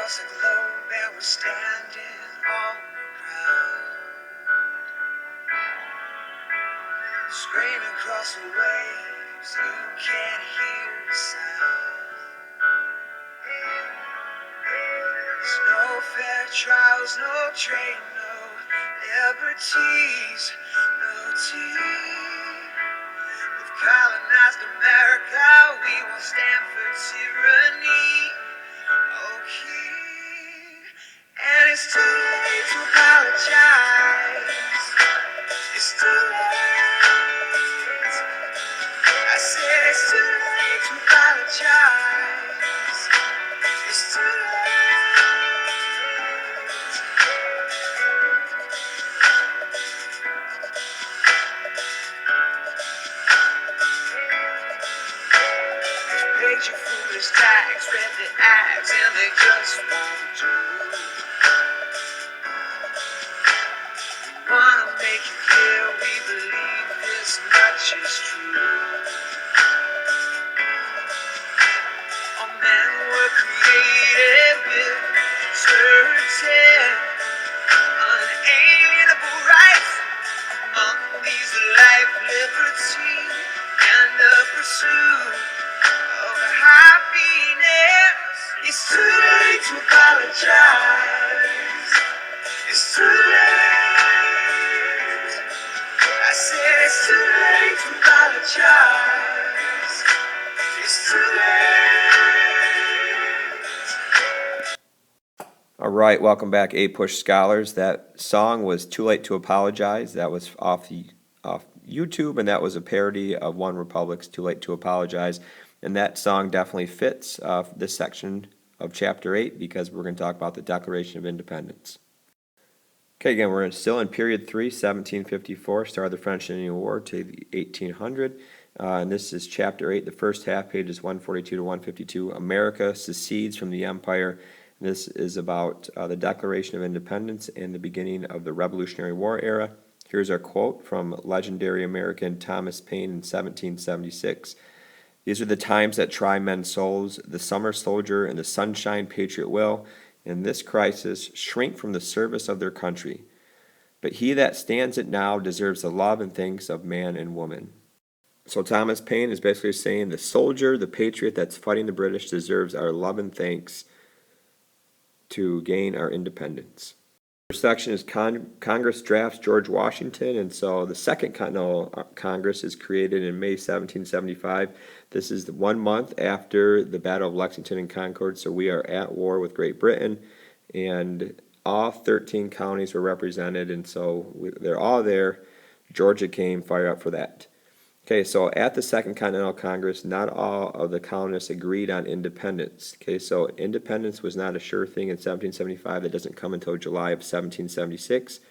across the globe and we're standing on the ground. Screaming across the waves, you can't hear the sound. There's no fair trials, no trade, no liberties, no tea. They've colonized America, we won't stand for tyranny. Okay, and it's too late to apologize. It's too late. I said it's too late to apologize. It's too late. Paid your foolish tax, read the acts, and they just won't do. Wanna make it clear we believe this much is true. All men were created with certain unalienable rights. Among these life, liberty, and the pursuit of happiness. It's too late to apologize. It's too late. I said it's too late to apologize. It's too late. All right, welcome back, A-Push Scholars. That song was Too Late to Apologize. That was off YouTube, and that was a parody of One Republic's Too Late to Apologize. And that song definitely fits this section of Chapter 8 because we're going to talk about the Declaration of Independence. Okay, again, we're still in Period 3, 1754, start of the French Indian War to the 1800. And this is Chapter 8, the first half, pages 142 to 152. America secedes from the Empire. And this is about the Declaration of Independence and the beginning of the Revolutionary War era. Here's our quote from legendary American Thomas Paine in 1776. These are the times that try men's souls. The summer soldier and the sunshine patriot will, in this crisis, shrink from the service of their country. But he that stands it now deserves the love and thanks of man and woman. So Thomas Paine is basically saying the soldier, the patriot that's fighting the British deserves our love and thanks to gain our independence. First section is Congress drafts George Washington, and so the Second Continental Congress is created in May 1775. This is 1 month after the Battle of Lexington and Concord, so we are at war with Great Britain, and all 13 counties were represented, and so they're all there. Georgia came, fire up for that. Okay, so at the Second Continental Congress, not all of the colonists agreed on independence. Okay, so independence was not a sure thing in 1775. That doesn't come until July of 1776.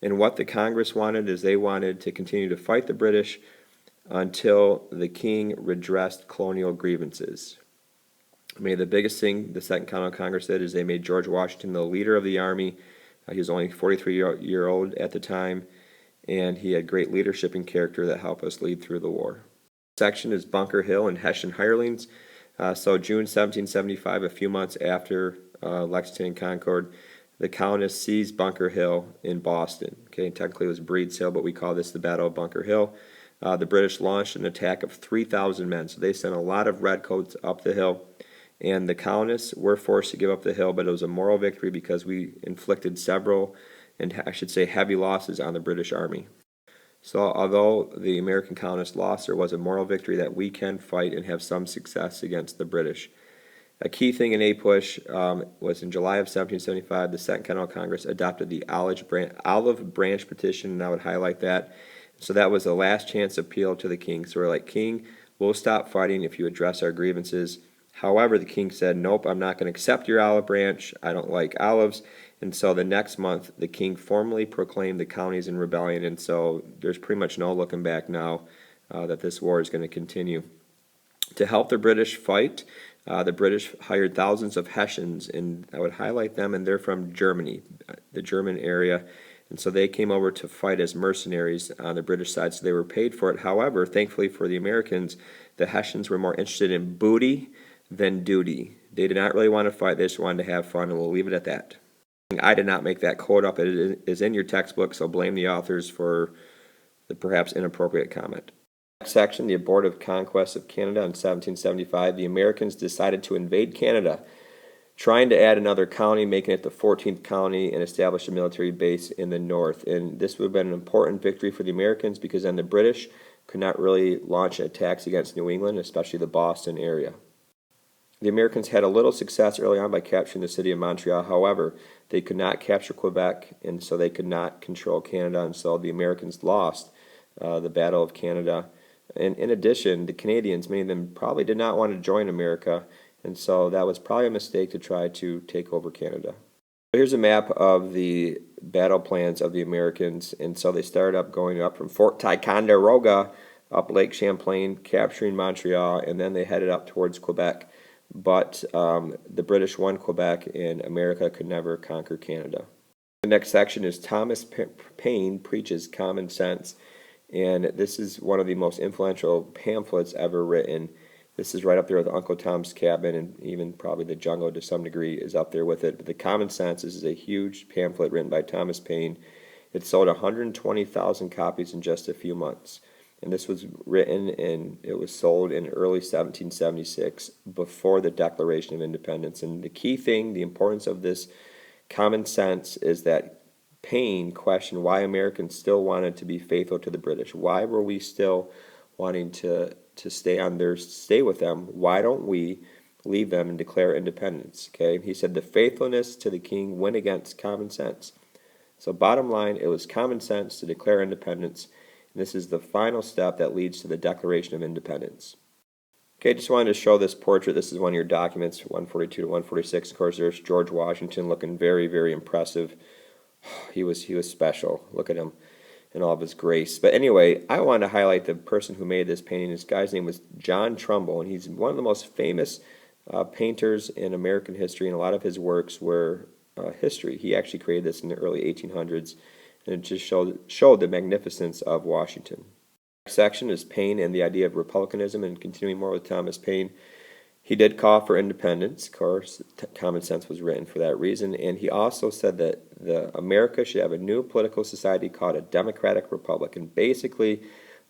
And what the Congress wanted is they wanted to continue to fight the British until the king redressed colonial grievances. I mean, the biggest thing the Second Continental Congress did is they made George Washington the leader of the army. He was only 43-year-old at the time, and he had great leadership and character that helped us lead through the war. Section is Bunker Hill and Hessian hirelings. So June 1775, a few months after Lexington and Concord, the colonists seized Bunker Hill in Boston. Okay, and technically it was Breed's Hill, but we call this the Battle of Bunker Hill. The British launched an attack of 3,000 men, so they sent a lot of redcoats up the hill, and the colonists were forced to give up the hill, but it was a moral victory because we inflicted several, and I should say heavy losses on the British Army. So although the American colonists lost, there was a moral victory that we can fight and have some success against the British. A key thing in APUSH was in July of 1775, the Second Continental Congress adopted the Olive Branch petition, and I would highlight that. So that was the last chance appeal to the king. So we're like, King, we'll stop fighting if you address our grievances. However, the king said, nope, I'm not going to accept your olive branch. I don't like olives. And so the next month, the king formally proclaimed the counties in rebellion, and so there's pretty much no looking back now that this war is going to continue. To help the British fight, the British hired thousands of Hessians, and I would highlight them, and they're from Germany, the German area, and so they came over to fight as mercenaries on the British side, so they were paid for it. However, thankfully for the Americans, the Hessians were more interested in booty than duty. They did not really want to fight, they just wanted to have fun, and we'll leave it at that. I did not make that quote up. It is in your textbook, so blame the authors for the perhaps inappropriate comment. Next section, the abortive conquest of Canada in 1775. The Americans decided to invade Canada, trying to add another colony, making it the 14th colony, and establish a military base in the north. And this would have been an important victory for the Americans because then the British could not really launch attacks against New England, especially the Boston area. The Americans had a little success early on by capturing the city of Montreal. However, they could not capture Quebec, and so they could not control Canada, and so the Americans lost the Battle of Canada. And in addition, the Canadians, many of them probably did not want to join America, and so that was probably a mistake to try to take over Canada. Here's a map of the battle plans of the Americans, and so they started up going up from Fort Ticonderoga, up Lake Champlain, capturing Montreal, and then they headed up towards Quebec. But the British won Quebec, and America could never conquer Canada. The next section is Thomas Paine Preaches Common Sense, and this is one of the most influential pamphlets ever written. This is right up there with Uncle Tom's Cabin, and even probably The Jungle to some degree is up there with it. But the Common Sense, this is a huge pamphlet written by Thomas Paine. It sold 120,000 copies in just a few months. And this was written and it was sold in early 1776 before the Declaration of Independence. And the key thing, the importance of this common sense, is that Paine questioned why Americans still wanted to be faithful to the British. Why were we still wanting to stay with them? Why don't we leave them and declare independence? Okay, he said the faithfulness to the king went against common sense. So bottom line, it was common sense to declare independence. This is the final step that leads to the Declaration of Independence. Okay, just wanted to show this portrait. This is one of your documents, 142 to 146. Of course, there's George Washington looking very, very impressive. He was special. Look at him in all of his grace. But anyway, I wanted to highlight the person who made this painting. This guy's name was John Trumbull, and he's one of the most famous painters in American history, and a lot of his works were history. He actually created this in the early 1800s. And it just showed the magnificence of Washington. The next section is Paine and the idea of republicanism, and continuing more with Thomas Paine. He did call for independence. Of course, Common Sense was written for that reason. And he also said that America should have a new political society called a democratic republic. And basically,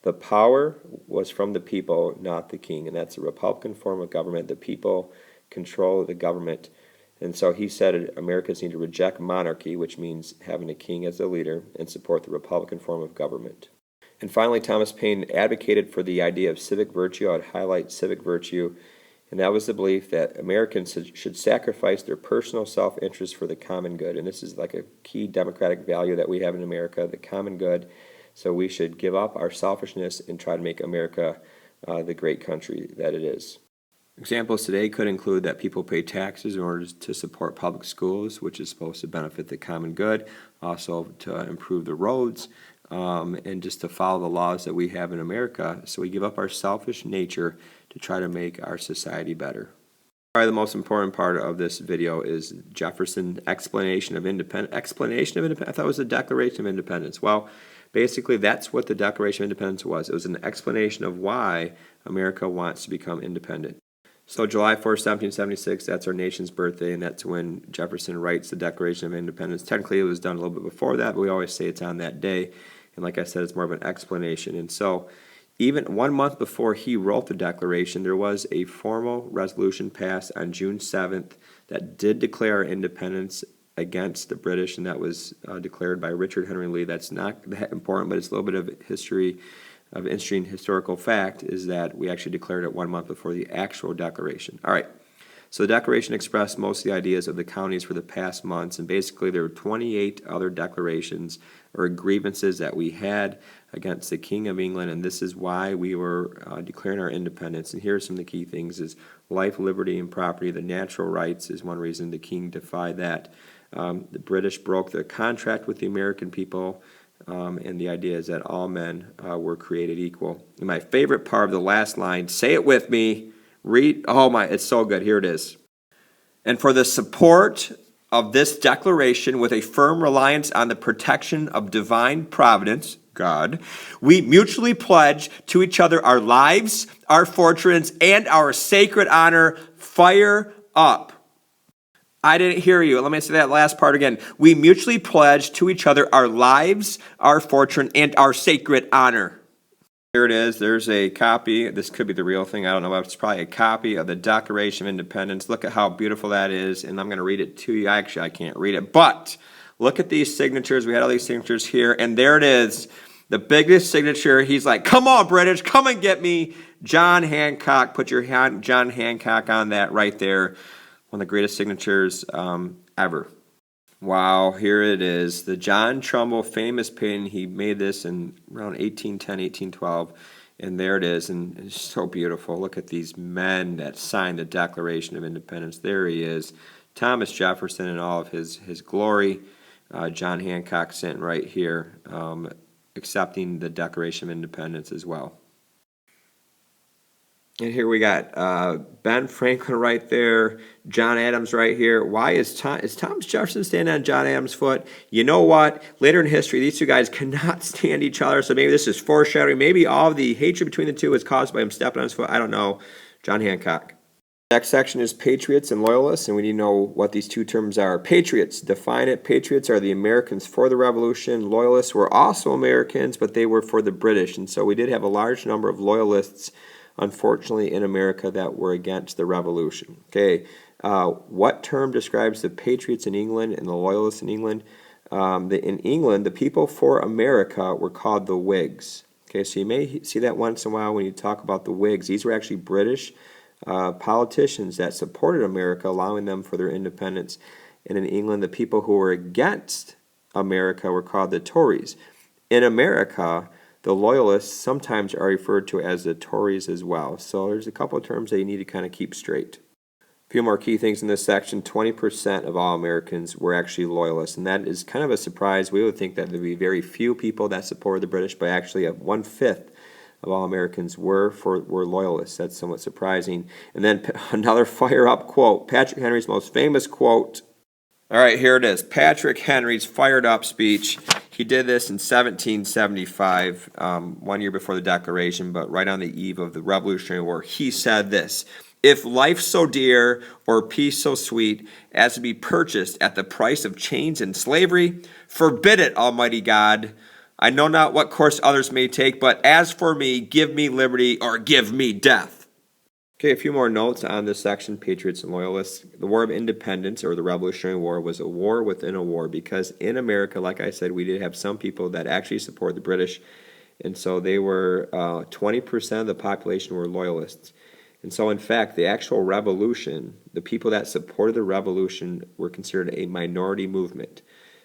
the power was from the people, not the king. And that's a Republican form of government. The people control the government. And so he said Americans need to reject monarchy, which means having a king as a leader, and support the Republican form of government. And finally, Thomas Paine advocated for the idea of civic virtue. I would highlight civic virtue, and that was the belief that Americans should sacrifice their personal self-interest for the common good. And this is like a key democratic value that we have in America, the common good. So we should give up our selfishness and try to make America the great country that it is. Examples today could include that people pay taxes in order to support public schools, which is supposed to benefit the common good, also to improve the roads, and just to follow the laws that we have in America. So we give up our selfish nature to try to make our society better. Probably the most important part of this video is Jefferson's explanation of independence. I thought it was the Declaration of Independence. Well, basically that's what the Declaration of Independence was. It was an explanation of why America wants to become independent. So July 4th, 1776, that's our nation's birthday, and that's when Jefferson writes the Declaration of Independence. Technically, it was done a little bit before that, but we always say it's on that day. And like I said, it's more of an explanation. And so even 1 month before he wrote the Declaration, there was a formal resolution passed on June 7th that did declare independence against the British, and that was declared by Richard Henry Lee. That's not that important, but it's a little bit of history. Of interesting historical fact is that we actually declared it 1 month before the actual declaration. All right, so the Declaration expressed most of the ideas of the counties for the past months, and basically there were 28 other declarations or grievances that we had against the King of England, and this is why we were declaring our independence. And here are some of the key things: is life, liberty, and property. The natural rights is one reason the King defied that. The British broke their contract with the American people. And the idea is that all men were created equal. And my favorite part of the last line, say it with me, it's so good, here it is. And for the support of this declaration with a firm reliance on the protection of divine providence, God. We mutually pledge to each other our lives, our fortunes, and our sacred honor. Fire up. I didn't hear you. Let me say that last part again. We mutually pledge to each other our lives, our fortune, and our sacred honor. Here it is. There's a copy. This could be the real thing. I don't know, but it's probably a copy of the Declaration of Independence. Look at how beautiful that is, and I'm going to read it to you. Actually, I can't read it, but look at these signatures. We had all these signatures here, and there it is. The biggest signature. He's like, come on, British, come and get me. John Hancock. Put your John Hancock on that right there. One of the greatest signatures ever. Wow, here it is. The John Trumbull famous Paine. He made this in around 1810, 1812. And there it is. And it's so beautiful. Look at these men that signed the Declaration of Independence. There he is. Thomas Jefferson in all of his glory. John Hancock sitting right here, accepting the Declaration of Independence as well. And here we got Ben Franklin right there, John Adams right here. Why is Thomas Jefferson standing on John Adams' foot? You know what? Later in history, these two guys cannot stand each other, so maybe this is foreshadowing. Maybe all of the hatred between the two is caused by him stepping on his foot. I don't know. John Hancock. Next section is Patriots and Loyalists, and we need to know what these two terms are. Patriots, define it. Patriots are the Americans for the Revolution. Loyalists were also Americans, but they were for the British, and so we did have a large number of Loyalists, unfortunately, in America that were against the Revolution. Okay, what term describes the Patriots in England and the Loyalists in England? In England, the people for America were called the Whigs. Okay, so you may see that once in a while when you talk about the Whigs. These were actually British politicians that supported America, allowing them for their independence. And in England, the people who were against America were called the Tories. In America, the Loyalists sometimes are referred to as the Tories as well. So there's a couple of terms that you need to kind of keep straight. A few more key things in this section. 20% of all Americans were actually Loyalists, and that is kind of a surprise. We would think that there would be very few people that supported the British, but actually 1/5 of all Americans were Loyalists. That's somewhat surprising. And then another fire-up quote, Patrick Henry's most famous quote. All right, here it is. Patrick Henry's fired-up speech. He did this in 1775, 1 year before the Declaration, but right on the eve of the Revolutionary War. He said this: "If life so dear or peace so sweet as to be purchased at the price of chains and slavery, forbid it, Almighty God. I know not what course others may take, but as for me, give me liberty or give me death." Okay, a few more notes on this section, Patriots and Loyalists. The War of Independence, or the Revolutionary War, was a war within a war, because in America, like I said, we did have some people that actually support the British, and so they were 20% of the population were Loyalists. And so, in fact, the actual revolution, the people that supported the revolution were considered a minority movement.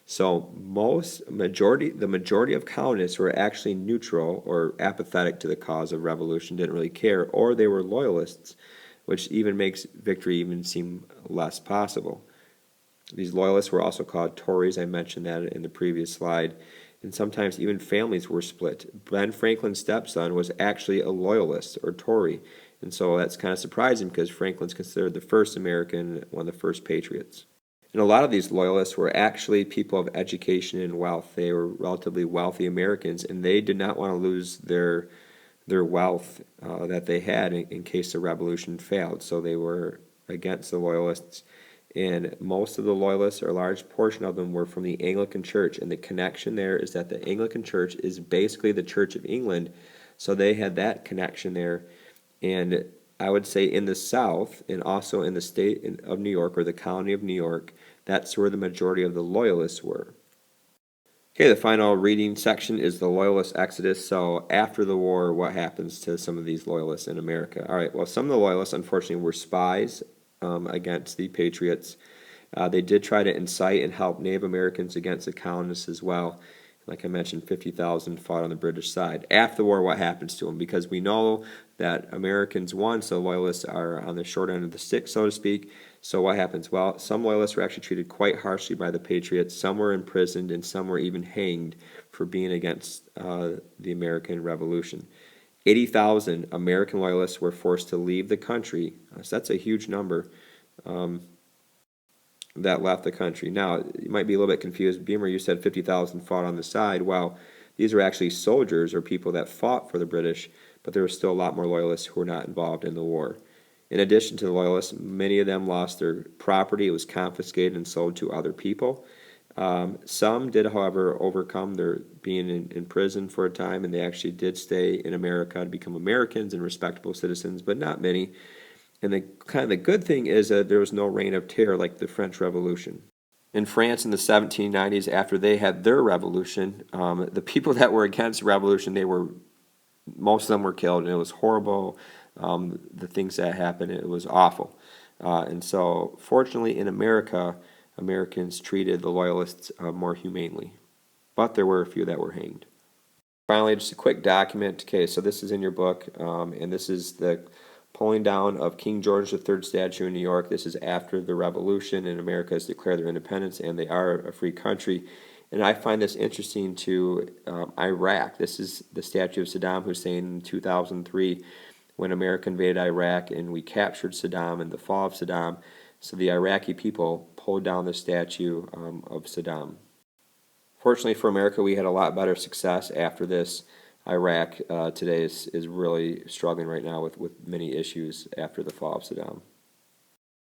So the majority of colonists were actually neutral or apathetic to the cause of revolution, didn't really care, or they were Loyalists, which even makes victory even seem less possible. These Loyalists were also called Tories. I mentioned that in the previous slide. And sometimes even families were split. Ben Franklin's stepson was actually a Loyalist or Tory. And so that's kind of surprising, because Franklin's considered the first American, one of the first patriots. And a lot of these Loyalists were actually people of education and wealth. They were relatively wealthy Americans, and they did not want to lose their wealth that they had in case the revolution failed. So they were against the Loyalists. And most of the Loyalists, or a large portion of them, were from the Anglican Church. And the connection there is that the Anglican Church is basically the Church of England. So they had that connection there. And I would say in the South, and also in the state of New York, or the colony of New York, that's where the majority of the Loyalists were. Okay, the final reading section is the Loyalist Exodus. So after the war, what happens to some of these Loyalists in America? All right, well, some of the Loyalists, unfortunately, were spies against the Patriots. They did try to incite and help Native Americans against the colonists as well. Like I mentioned, 50,000 fought on the British side. After the war, what happens to them? Because we know that Americans won, so Loyalists are on the short end of the stick, so to speak. So what happens? Well, some Loyalists were actually treated quite harshly by the Patriots. Some were imprisoned, and some were even hanged for being against the American Revolution. 80,000 American Loyalists were forced to leave the country. So that's a huge number that left the country. Now, you might be a little bit confused. Beamer, you said 50,000 fought on the side. Well, these were actually soldiers or people that fought for the British, but there were still a lot more loyalists who were not involved in the war. In addition to the loyalists, many of them lost their property. It was confiscated and sold to other people. Some did, however, overcome their being in prison for a time, and they actually did stay in America to become Americans and respectable citizens, but not many. And the kind of the good thing is that there was no reign of terror like the French Revolution. In France in the 1790s, after they had their revolution, the people that were against the revolution, most of them were killed, and it was horrible. The things that happened, it was awful. And so, fortunately, in America, Americans treated the Loyalists more humanely. But there were a few that were hanged. Finally, just a quick document. Okay, so this is in your book, and this is the pulling down of King George III statue in New York. This is after the Revolution, and America has declared their independence, and they are a free country. And I find this interesting to Iraq. This is the statue of Saddam Hussein in 2003 when America invaded Iraq and we captured Saddam in the fall of Saddam. So the Iraqi people pulled down the statue of Saddam. Fortunately for America, we had a lot better success after this. Iraq today is really struggling right now with many issues after the fall of Saddam.